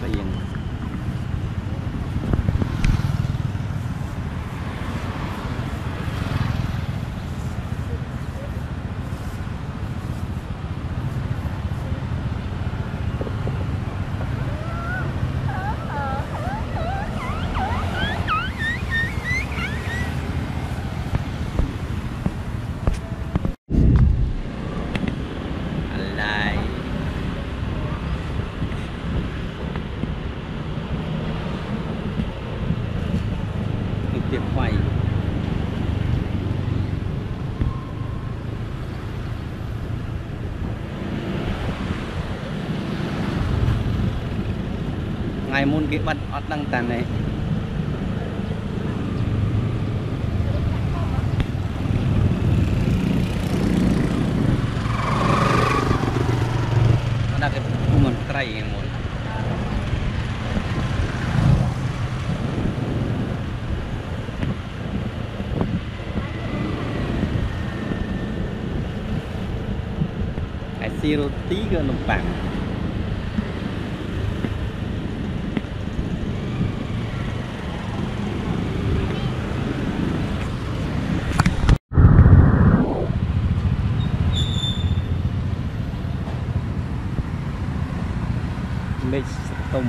tiền lại tiệm quay ngày môn cái bắt ót đăng tàn này ada cái kuman tray yang môn cái roti ke numpang mix tôm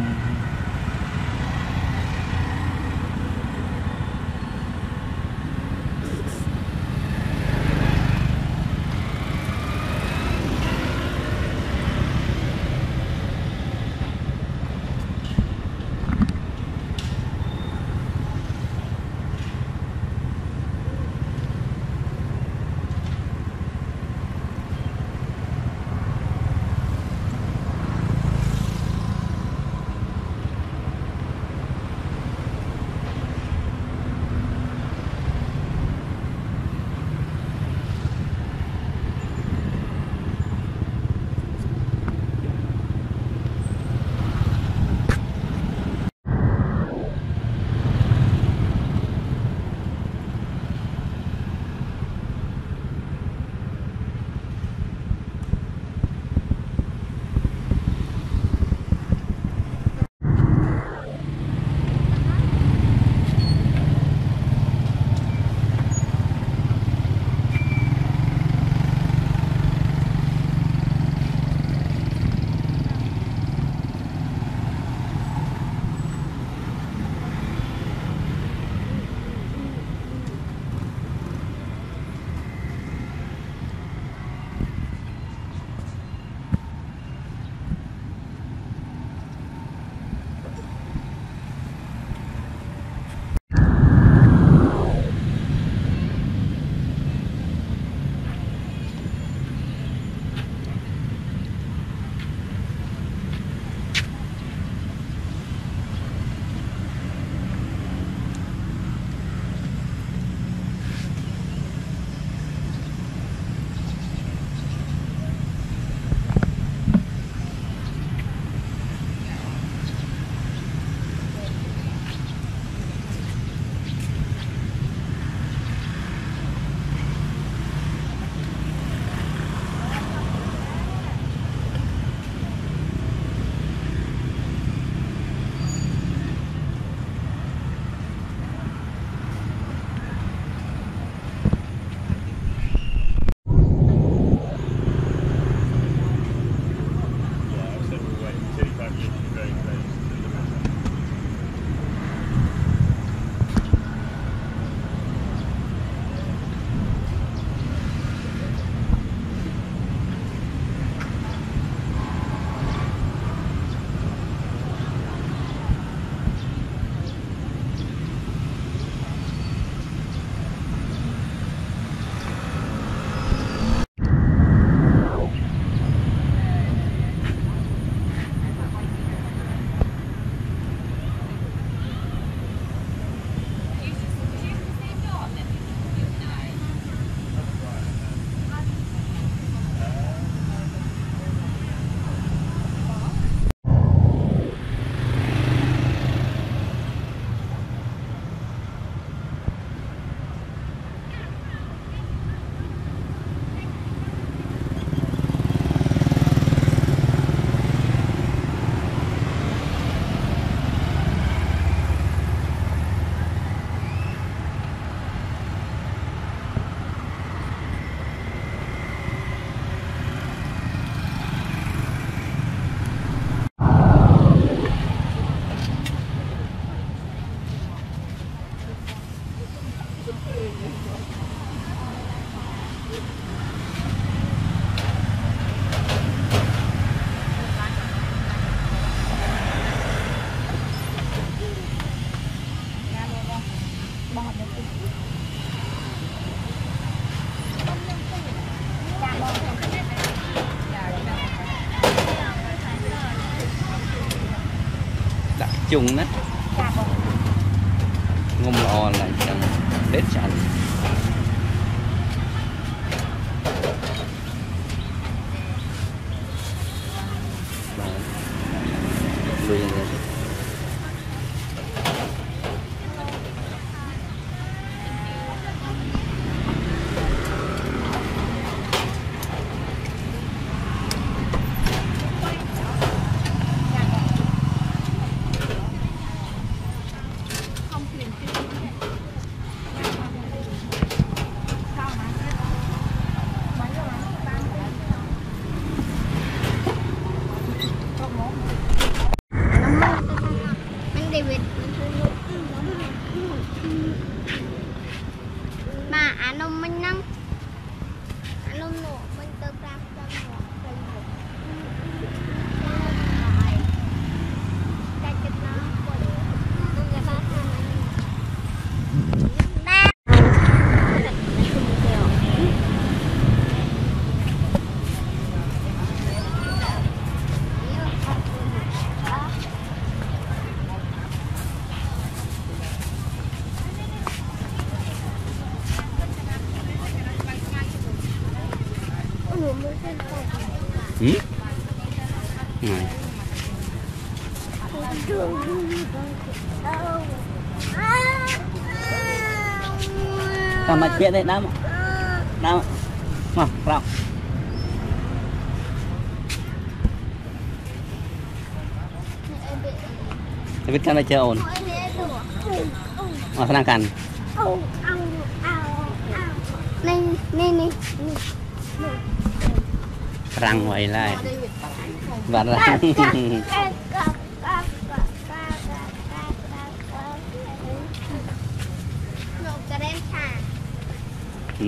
Đặt chung đó ngông lò là chẳng đết chẳng lùi rồi. Mà anh ông mình năng anh ông nổ mình tự làm Này. Cầm mạch viện đấy đám đám mà rộngจะวิทย์กันไปเจอโอนมาพนักงานนี่รังไว้ไล่บัดรัง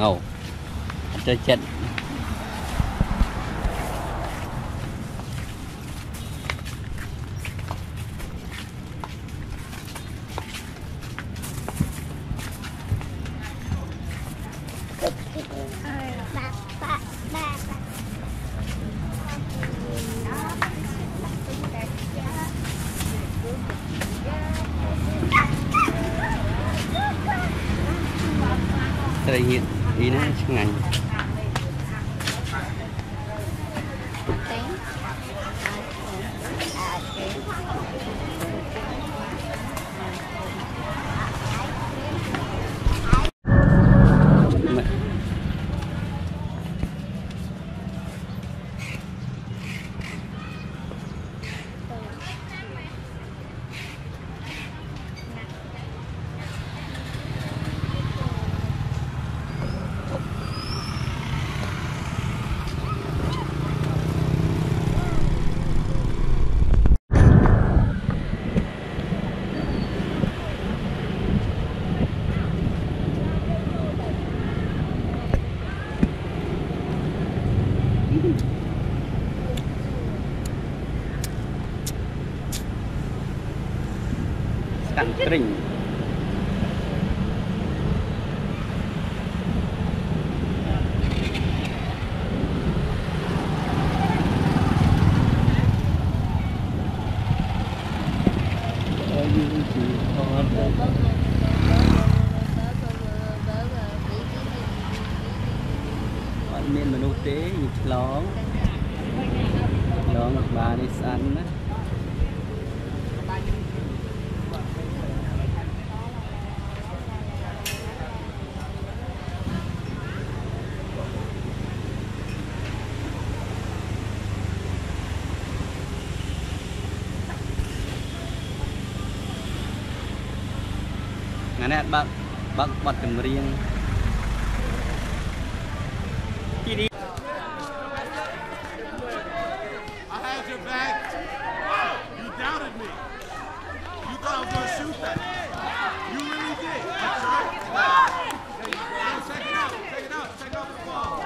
no จะเจ็ดĐây hiện ý nó ngành cắn kering miền mình tế nhịp lón bà đi săn đó ngắn nét bác cầm riêng đi đi. I had your back. You doubted me. You thought I was going to shoot that. You really did. That's right. Check it out. Check it out. Check out the ball.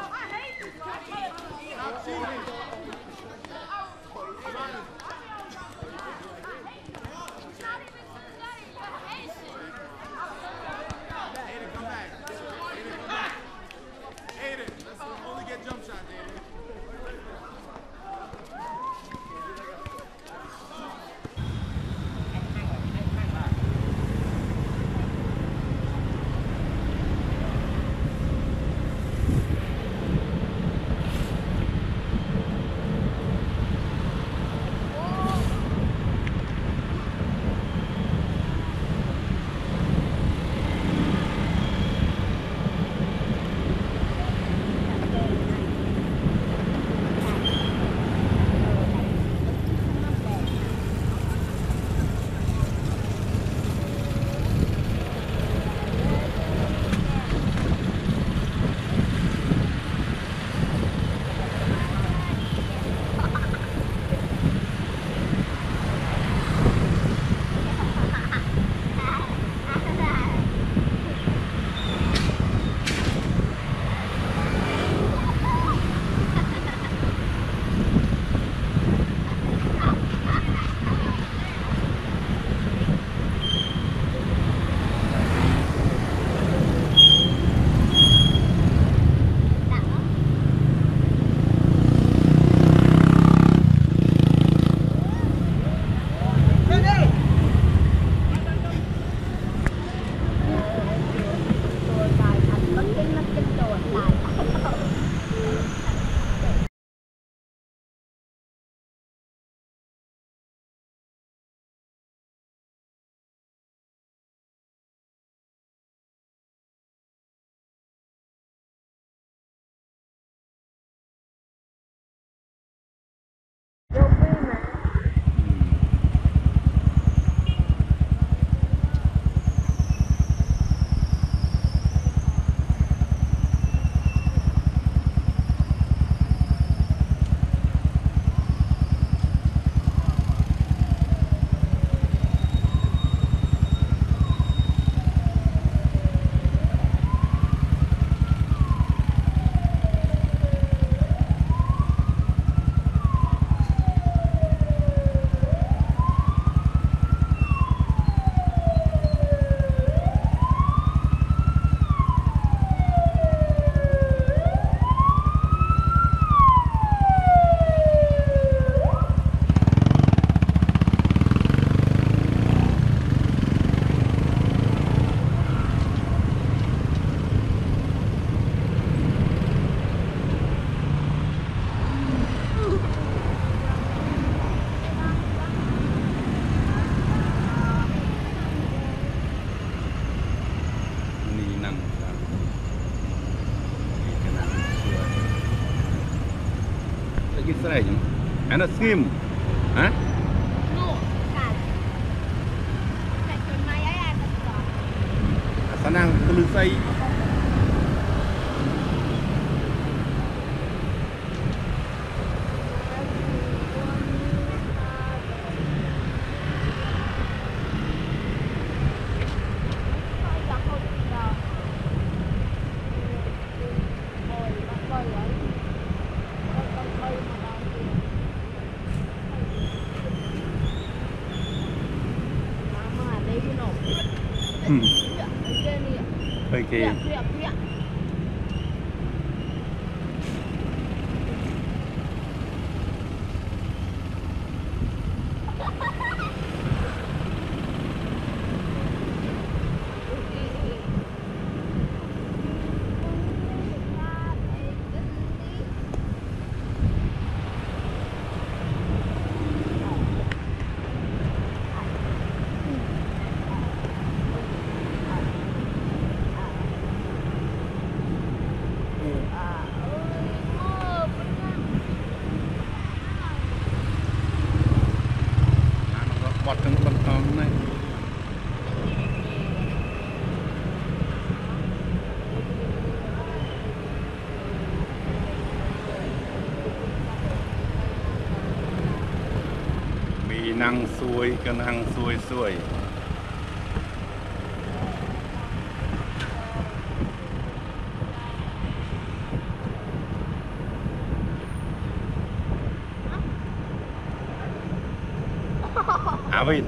cái sợi nhỉ anh nó skim hả nụ cả cái máy ấy là thật đó sao năng cứ lư xây okay bọt trong con con này mì năng xuôi cân năng xuôi xuôi Avin